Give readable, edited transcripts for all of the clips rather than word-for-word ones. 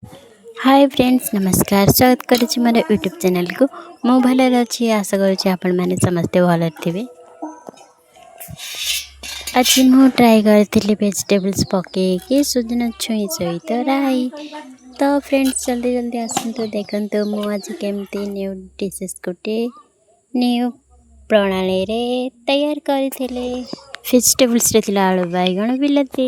Hi friends नमस्कार स्वागत करुच्ची मोर YouTube channel को मु भल अच्छी आशा करुच्ची आपण मैंने समस्ते भल थे। आज मु ट्राए करी वेजिटेबल्स पकईकि सुजन छुई सहित राई। तो फ्रेंड्स जल्दी जल्दी आसतु देखते मु आज केमती न्यू डिशेस गोटे न्यू प्रणाली रे तैयार करी। वेजिटेबल्स रे आलू बैगण बिलाती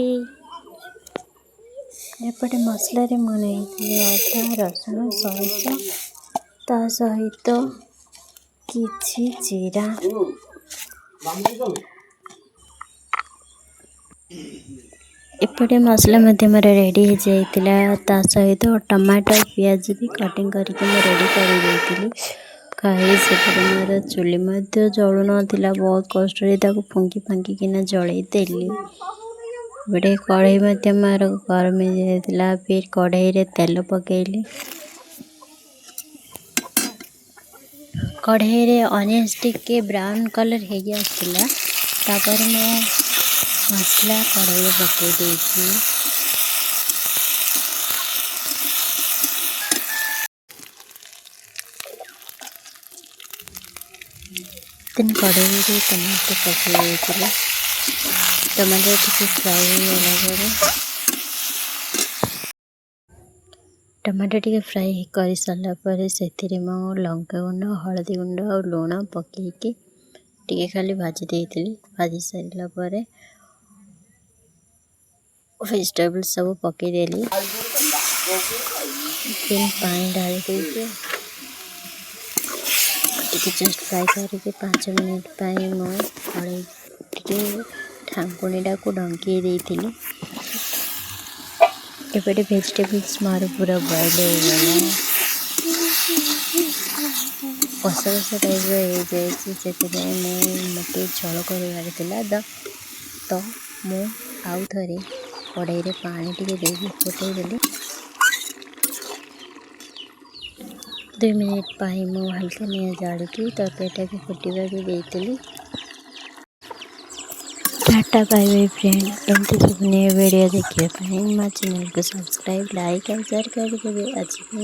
एपटे मसला मुझे अदा रसुण सरिष ता सहित किछि जीरा एपटे मसला मोर रेडी हो जाता सहित टमाटर पियाज भी कटिंग करके रेडी कर कहीं से मोर चुली जलू ना बहुत कष्ट फुंकी फांकी जलईदेली। गोटे कढ़ई मोर गरम हो जाता फिर कढ़ई रे तेल पकेली कढ़ई रे अनियंस टिके ब्राउन कलर हो गया तापर मो मसला कढ़ई पके देती तीन कढ़ई रे टमाटर पके टमाटर टिके फ्राई होगा टमाटर टिके फ्राई कर सारापर से लंका गुंड हलदी गुंड और लुण पकईकि टिके खाली भाजी देती भाजी सारा पर वेजिटेबल सब पकईदेली फिर पानी ढाली देके जस्ट फ्राई करके 5 मिनट कड़े ढाकुणीटा को ढंकी देती एपटे वेजिटेबल्स मार पूरा बॉइल हो गला कषा कषा टाइप मत झोल कर तो मु आउ थे कड़ई रे पानी टिके देगी फुटेदेली 2 मिनट मु हल्का निआ जाड़ी तरकारीटा को फुटवा भी देती। टाटा बाय बाय फ्रेंड एमती सब न्यू वीडियो देखिए मो चैनल को सब्सक्राइब लाइक और शेयर कर देवे। आज भी